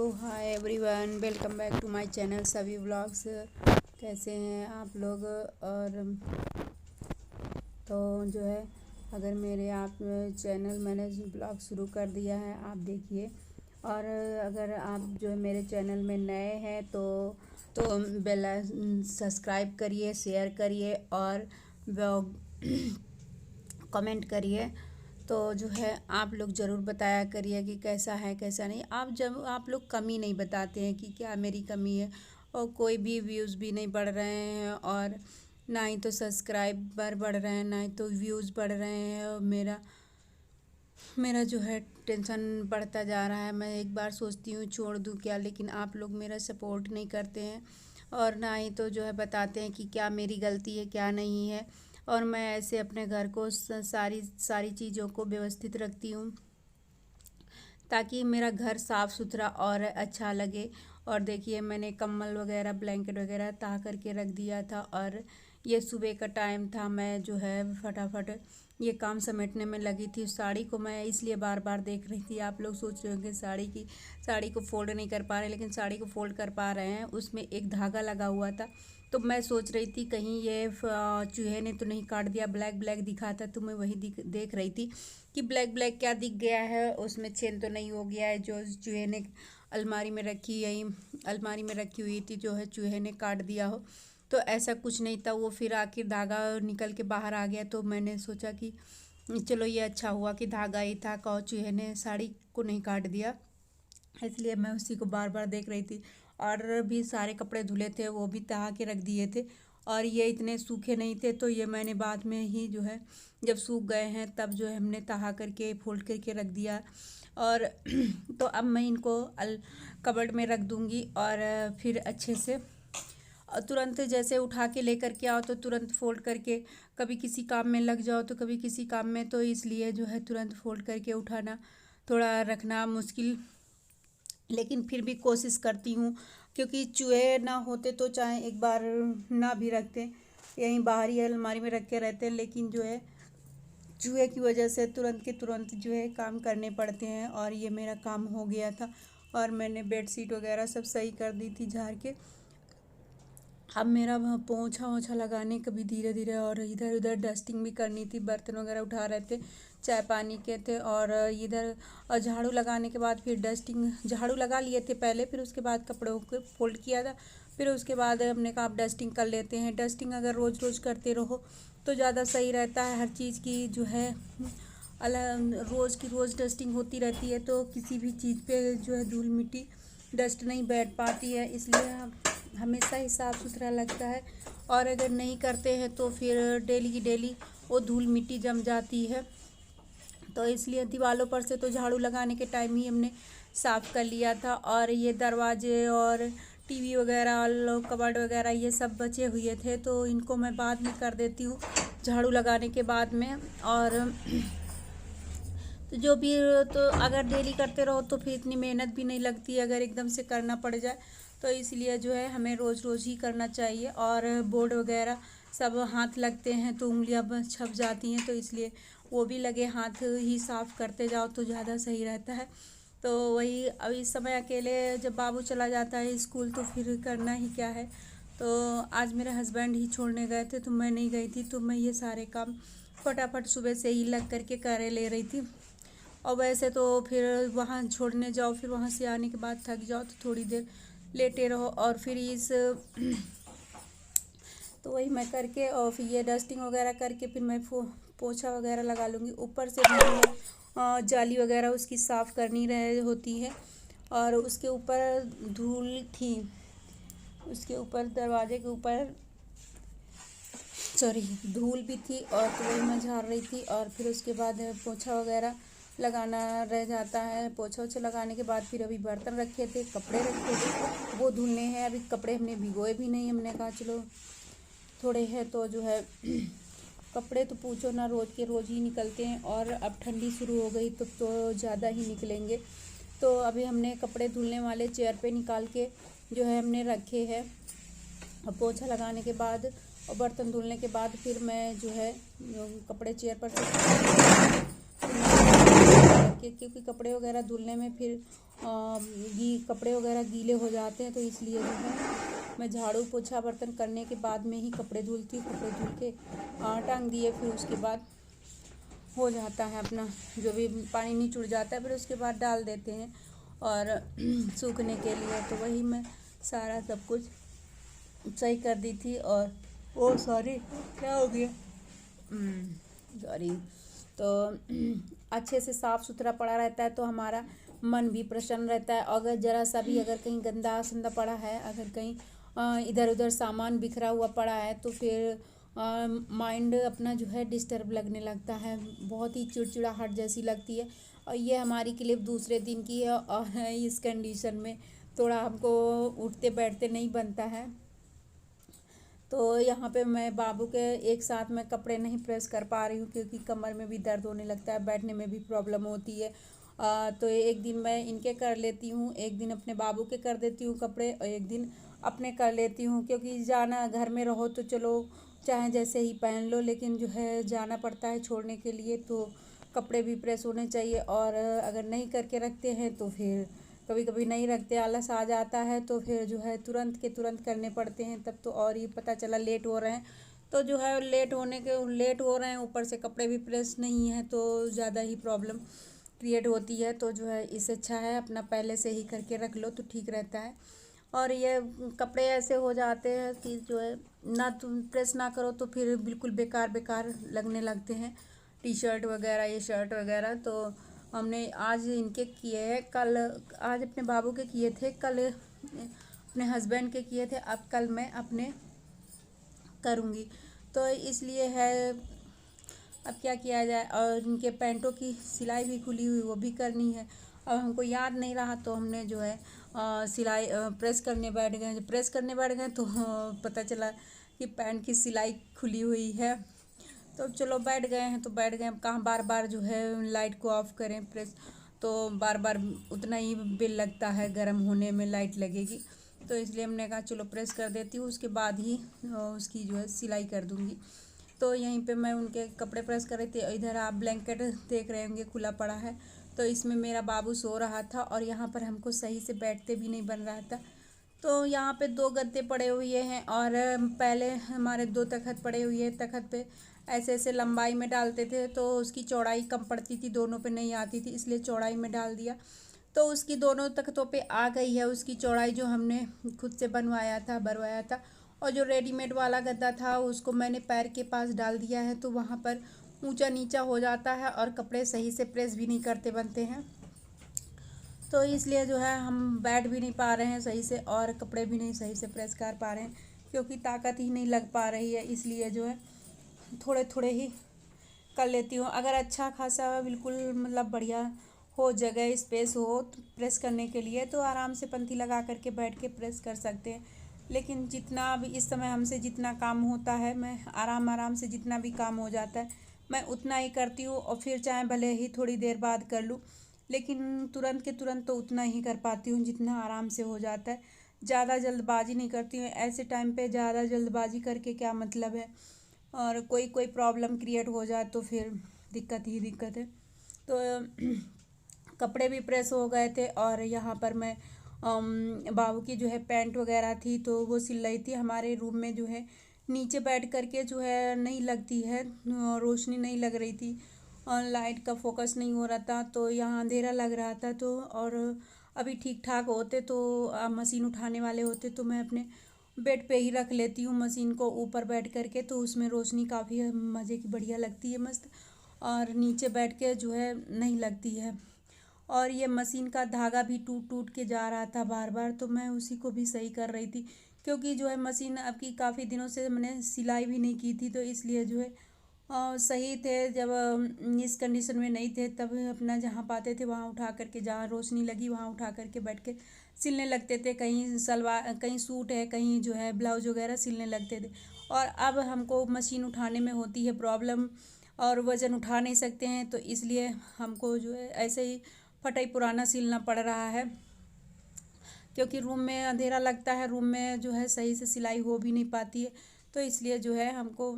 Hi everyone, welcome back to my channel सभी vlogs. कैसे हैं आप लोग? और तो जो है, अगर मेरे आप चैनल मैंने ब्लॉग शुरू कर दिया है, आप देखिए। और अगर आप जो है मेरे चैनल में नए हैं तो बेल सब्सक्राइब करिए, शेयर करिए और कमेंट करिए। तो जो है आप लोग ज़रूर बताया करिए कि कैसा है कैसा नहीं। आप लोग कमी नहीं बताते हैं कि क्या मेरी कमी है, और कोई भी व्यूज़ भी नहीं बढ़ रहे हैं, और ना ही तो सब्सक्राइबर बढ़ रहे हैं, ना ही तो व्यूज़ बढ़ रहे हैं। और मेरा जो है टेंशन बढ़ता जा रहा है। मैं एक बार सोचती हूँ छोड़ दूँ क्या, लेकिन आप लोग मेरा सपोर्ट नहीं करते हैं, और ना ही तो जो है बताते हैं कि क्या मेरी गलती है क्या नहीं है। और मैं ऐसे अपने घर को सारी चीज़ों को व्यवस्थित रखती हूँ ताकि मेरा घर साफ़ सुथरा और अच्छा लगे। और देखिए, मैंने कंबल वगैरह ब्लैंकेट वगैरह ताह करके रख दिया था, और ये सुबह का टाइम था। मैं जो है फटाफट ये काम समेटने में लगी थी। साड़ी को मैं इसलिए बार बार देख रही थी। आप लोग सोच रहे होंगे साड़ी को फोल्ड नहीं कर पा रहे, लेकिन साड़ी को फोल्ड कर पा रहे हैं। उसमें एक धागा लगा हुआ था, तो मैं सोच रही थी कहीं ये चूहे ने तो नहीं काट दिया। ब्लैक ब्लैक दिखा था, तो मैं वही देख रही थी कि ब्लैक ब्लैक क्या दिख गया है, उसमें चेन तो नहीं हो गया है जो चूहे ने अलमारी में रखी हुई थी, जो है चूहे ने काट दिया हो। तो ऐसा कुछ नहीं था। वो फिर आखिर धागा निकल के बाहर आ गया, तो मैंने सोचा कि चलो ये अच्छा हुआ कि धागा ही था, चूहे ने साड़ी को नहीं काट दिया। इसलिए मैं उसी को बार बार देख रही थी। और भी सारे कपड़े धुले थे, वो भी तहा के रख दिए थे, और ये इतने सूखे नहीं थे, तो ये मैंने बाद में ही जो है जब सूख गए हैं तब जो है हमने तहा करके फोल्ड करके रख दिया। और तो अब मैं इनको कबर्ड में रख दूँगी, और फिर अच्छे से तुरंत जैसे उठा के लेकर के आओ तो तुरंत फोल्ड करके, कभी किसी काम में लग जाओ तो कभी किसी काम में, तो इसलिए जो है तुरंत फोल्ड करके उठाना थोड़ा रखना मुश्किल, लेकिन फिर भी कोशिश करती हूँ। क्योंकि चूहे ना होते तो चाहे एक बार ना भी रखते, यहीं बाहर ही अलमारी में रख के रहते हैं, लेकिन जो है चूहे की वजह से तुरंत के तुरंत जो है काम करने पड़ते हैं। और ये मेरा काम हो गया था, और मैंने बेडशीट वगैरह सब सही कर दी थी झाड़ के। अब मेरा वहाँ पोंछा ओछा लगाने का भी धीरे धीरे, और इधर उधर डस्टिंग भी करनी थी। बर्तन वगैरह उठा रहे थे, चाय पानी के थे, और इधर झाड़ू लगाने के बाद फिर झाड़ू लगा लिए थे पहले, फिर उसके बाद कपड़ों को फोल्ड किया था। फिर उसके बाद हमने कहा आप डस्टिंग कर लेते हैं। डस्टिंग अगर रोज़ रोज़ करते रहो तो ज़्यादा सही रहता है। हर चीज़ की जो है रोज़ की रोज़ डस्टिंग होती रहती है, तो किसी भी चीज़ पे जो है धूल मिट्टी डस्ट नहीं बैठ पाती है, इसलिए हमेशा ही साफ़ सुथरा लगता है। और अगर नहीं करते हैं तो फिर डेली की डेली वो धूल मिट्टी जम जाती है। तो इसलिए दीवारों पर से तो झाड़ू लगाने के टाइम ही हमने साफ़ कर लिया था। और ये दरवाजे और टीवी वगैरह कबर्ड वगैरह ये सब बचे हुए थे, तो इनको मैं बाद में कर देती हूँ झाड़ू लगाने के बाद में। और तो जो भी, तो अगर डेली करते रहो तो फिर इतनी मेहनत भी नहीं लगती है, अगर एकदम से करना पड़ जाए तो। इसलिए जो है हमें रोज़ रोज़ ही करना चाहिए। और बोर्ड वगैरह सब हाथ लगते हैं तो उंगलियां छप जाती हैं, तो इसलिए वो भी लगे हाथ ही साफ़ करते जाओ तो ज़्यादा सही रहता है। तो वही, अब इस समय अकेले जब बाबू चला जाता है स्कूल तो फिर करना ही क्या है। तो आज मेरे हस्बैंड ही छोड़ने गए थे, तो मैं नहीं गई थी, तो मैं ये सारे काम फटाफट सुबह से ही लग करके कर ले रही थी। और वैसे तो फिर वहाँ छोड़ने जाओ, फिर वहाँ से आने के बाद थक जाओ तो थोड़ी देर लेटे रहो, और फिर तो वही मैं करके, और फिर ये डस्टिंग वगैरह करके फिर मैं पोछा वगैरह लगा लूँगी। ऊपर से भी जाली वगैरह उसकी साफ़ करनी रहे होती है, और उसके ऊपर धूल थी, उसके ऊपर दरवाजे के ऊपर धूल भी थी, और तो वही मैं झाड़ रही थी। और फिर उसके बाद पोछा वगैरह लगाना रह जाता है। पोछा ओछा लगाने के बाद फिर अभी बर्तन रखे थे, कपड़े रखे थे, वो धुलने हैं। अभी कपड़े हमने भिगोए भी नहीं, हमने कहा चलो थोड़े हैं तो जो है कपड़े तो पूछो ना, रोज़ के रोज़ ही निकलते हैं, और अब ठंडी शुरू हो गई तो ज़्यादा ही निकलेंगे। तो अभी हमने कपड़े धुलने वाले चेयर पे निकाल के जो है हमने रखे हैं। और पोछा लगाने के बाद और बर्तन धुलने के बाद फिर मैं जो है कपड़े चेयर पर से करके, क्योंकि कपड़े वगैरह धुलने में फिर कपड़े वगैरह गीले हो जाते हैं, तो इसलिए जो है मैं झाड़ू पोछा बर्तन करने के बाद में ही कपड़े धुलती हूँ। कपड़े धुल के टांग दिए, फिर उसके बाद हो जाता है अपना, जो भी पानी नीचे उड़ जाता है फिर उसके बाद डाल देते हैं और सूखने के लिए। तो वही मैं सारा सब कुछ सही कर दी थी। और ओ सॉरी, क्या हो गया, सॉरी। तो अच्छे से साफ़ सुथरा पड़ा रहता है तो हमारा मन भी प्रसन्न रहता है। अगर ज़रा सा भी अगर कहीं गंदा संदा पड़ा है, अगर कहीं इधर उधर सामान बिखरा हुआ पड़ा है, तो फिर माइंड अपना जो है डिस्टर्ब लगने लगता है, बहुत ही चिड़चिड़ाहट जैसी लगती है। और ये हमारी क्लिप दूसरे दिन की है और इस कंडीशन में थोड़ा हमको उठते बैठते नहीं बनता है। तो यहाँ पे मैं बाबू के एक साथ में कपड़े नहीं प्रेस कर पा रही हूँ, क्योंकि कमर में भी दर्द होने लगता है, बैठने में भी प्रॉब्लम होती है। तो एक दिन मैं इनके कर लेती हूँ, एक दिन अपने बाबू के कर देती हूँ कपड़े, और एक दिन अपने कर लेती हूँ। क्योंकि जाना, घर में रहो तो चलो चाहे जैसे ही पहन लो, लेकिन जो है जाना पड़ता है छोड़ने के लिए, तो कपड़े भी प्रेस होने चाहिए। और अगर नहीं करके रखते हैं तो फिर कभी कभी नहीं रखते, आलस आ जाता है, तो फिर जो है तुरंत के तुरंत करने पड़ते हैं। तब तो और ही पता चला लेट हो रहे हैं, तो जो है लेट हो रहे हैं, ऊपर से कपड़े भी प्रेस नहीं है, तो ज़्यादा ही प्रॉब्लम क्रिएट होती है। तो जो है इससे अच्छा है अपना पहले से ही करके रख लो तो ठीक रहता है। और ये कपड़े ऐसे हो जाते हैं कि जो है ना तुम प्रेस ना करो तो फिर बिल्कुल बेकार बेकार लगने लगते हैं, टी शर्ट वगैरह, ये शर्ट वगैरह। तो हमने आज इनके किए हैं, कल आज अपने बाबू के किए थे, कल अपने हस्बैंड के किए थे, अब कल मैं अपने करूँगी। तो इसलिए है, अब क्या किया जाए। और इनके पैंटों की सिलाई भी खुली हुई, वो भी करनी है। अब हमको याद नहीं रहा तो हमने जो है सिलाई प्रेस करने बैठ गए। जब प्रेस करने बैठ गए तो पता चला कि पैंट की सिलाई खुली हुई है। तो चलो बैठ गए हैं तो बैठ गए, अब कहाँ बार बार जो है लाइट को ऑफ करें, प्रेस तो बार बार उतना ही बिल लगता है, गर्म होने में लाइट लगेगी। तो इसलिए हमने कहा चलो प्रेस कर देती हूँ, उसके बाद ही उसकी जो है सिलाई कर दूँगी। तो यहीं पे मैं उनके कपड़े प्रेस कर रही थी। इधर आप ब्लैंकेट देख रहे होंगे खुला पड़ा है, तो इसमें मेरा बाबू सो रहा था और यहाँ पर हमको सही से बैठते भी नहीं बन रहा था। तो यहाँ पे 2 गद्दे पड़े हुए हैं और पहले हमारे 2 तख़्त पड़े हुए हैं। तख़्त पे ऐसे ऐसे लंबाई में डालते थे तो उसकी चौड़ाई कम पड़ती थी, दोनों पे नहीं आती थी, इसलिए चौड़ाई में डाल दिया। तो उसकी दोनों तख्तों पे आ गई है उसकी चौड़ाई, जो हमने खुद से भरवाया था। और जो रेडीमेड वाला गद्दा था उसको मैंने पैर के पास डाल दिया है, तो वहाँ पर ऊंचा नीचा हो जाता है और कपड़े सही से प्रेस भी नहीं करते बनते हैं। तो इसलिए जो है हम बैठ भी नहीं पा रहे हैं सही से और कपड़े भी नहीं सही से प्रेस कर पा रहे हैं, क्योंकि ताकत ही नहीं लग पा रही है। इसलिए जो है थोड़े थोड़े ही कर लेती हूँ। अगर अच्छा खासा बिल्कुल मतलब बढ़िया हो, जगह स्पेस हो तो प्रेस करने के लिए, तो आराम से पंथी लगा करके बैठ के प्रेस कर सकते हैं। लेकिन जितना भी इस समय हमसे जितना काम होता है, मैं आराम आराम से जितना भी काम हो जाता है मैं उतना ही करती हूँ, और फिर चाहे भले ही थोड़ी देर बाद कर लूँ, लेकिन तुरंत के तुरंत तो उतना ही कर पाती हूँ जितना आराम से हो जाता है। ज़्यादा जल्दबाजी नहीं करती हूँ, ऐसे टाइम पे ज़्यादा जल्दबाजी करके क्या मतलब है, और कोई कोई प्रॉब्लम क्रिएट हो जाए तो फिर दिक्कत ही दिक्कत है। तो कपड़े भी प्रेस हो गए थे और यहाँ पर मैं बाबू की जो है पैंट वगैरह थी तो वो सिल रही थी। हमारे रूम में जो है नीचे बैठ करके जो है नहीं लगती है, रोशनी नहीं लग रही थी और लाइट का फोकस नहीं हो रहा था, तो यहाँ अंधेरा लग रहा था। तो और अभी ठीक ठाक होते तो मशीन उठाने वाले होते तो मैं अपने बेड पे ही रख लेती हूँ मशीन को ऊपर बैठ करके, तो उसमें रोशनी काफ़ी मज़े की बढ़िया लगती है, मस्त। और नीचे बैठ के जो है नहीं लगती है। और ये मशीन का धागा भी टूट टूट के जा रहा था बार बार, तो मैं उसी को भी सही कर रही थी, क्योंकि जो है मशीन अब की काफ़ी दिनों से मैंने सिलाई भी नहीं की थी, तो इसलिए जो है सही थे। जब इस कंडीशन में नहीं थे तब अपना जहाँ पाते थे वहाँ उठा करके, जहाँ रोशनी लगी वहाँ उठा करके बैठ के सिलने लगते थे। कहीं सलवार, कहीं सूट है, कहीं जो है ब्लाउज वगैरह सिलने लगते थे। और अब हमको मशीन उठाने में होती है प्रॉब्लम और वज़न उठा नहीं सकते हैं, तो इसलिए हमको जो है ऐसे ही फटाई पुराना सिलना पड़ रहा है, क्योंकि रूम में अंधेरा लगता है, रूम में जो है सही से सिलाई हो भी नहीं पाती है, तो इसलिए जो है हमको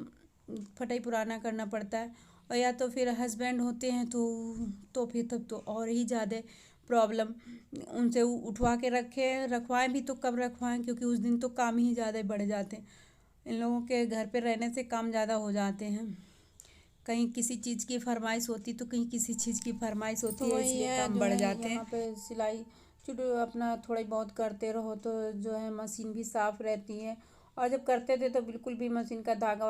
फटाई पुराना करना पड़ता है। और या तो फिर हस्बैंड होते हैं तो फिर तब तो और ही ज़्यादा प्रॉब्लम। उनसे उठवा के रखवाएं भी तो कब रखवाएं, क्योंकि उस दिन तो काम ही ज़्यादा बढ़ जाते हैं। इन लोगों के घर पे रहने से काम ज़्यादा हो जाते हैं। कहीं किसी चीज़ की फरमाइश होती तो कहीं किसी चीज़ की फरमाइश होती है, वही इसलिए है काम जो बढ़ है जाते यहाँ हैं। पे सिलाई छोटे अपना थोड़ी बहुत करते रहो तो जो है मशीन भी साफ रहती है। और जब करते थे तो बिल्कुल भी मशीन का धागा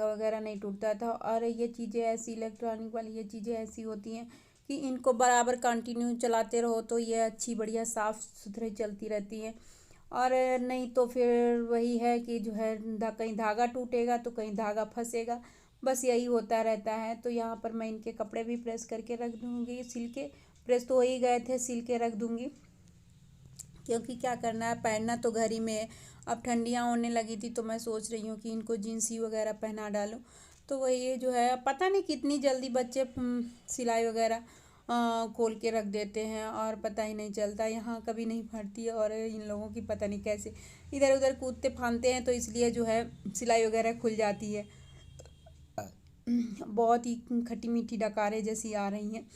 वगैरह नहीं टूटता था। और ये चीज़ें ऐसी इलेक्ट्रॉनिक वाली ये चीज़ें ऐसी होती हैं कि इनको बराबर कंटिन्यू चलाते रहो तो ये अच्छी बढ़िया साफ़ सुथरी चलती रहती हैं। और नहीं तो फिर वही है कि जो है कहीं धागा टूटेगा तो कहीं धागा फंसेगा, बस यही होता रहता है। तो यहाँ पर मैं इनके कपड़े भी प्रेस करके रख दूँगी, सिल के। प्रेस तो हो ही गए थे, सिल के रख दूँगी, क्योंकि क्या करना है, पहनना तो घर ही में है। अब ठंडियाँ होने लगी थी तो मैं सोच रही हूँ कि इनको जींसी वगैरह पहना डालूँ। तो वही जो है, पता नहीं कितनी जल्दी बच्चे सिलाई वगैरह खोल के रख देते हैं और पता ही नहीं चलता, यहाँ कभी नहीं फटती है। और इन लोगों की पता नहीं कैसे इधर उधर कूदते फांदते हैं, तो इसलिए जो है सिलाई वगैरह खुल जाती है। बहुत ही खट्टी मीठी डकारें जैसी आ रही हैं।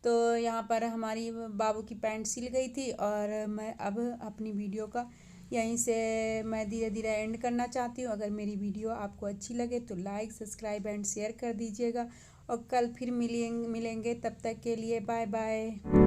तो यहाँ पर हमारी बाबू की पैंट सिल गई थी और मैं अब अपनी वीडियो का यहीं से मैं धीरे धीरे एंड करना चाहती हूँ। अगर मेरी वीडियो आपको अच्छी लगे तो लाइक सब्सक्राइब एंड शेयर कर दीजिएगा। और कल फिर मिलेंगे, तब तक के लिए बाय बाय।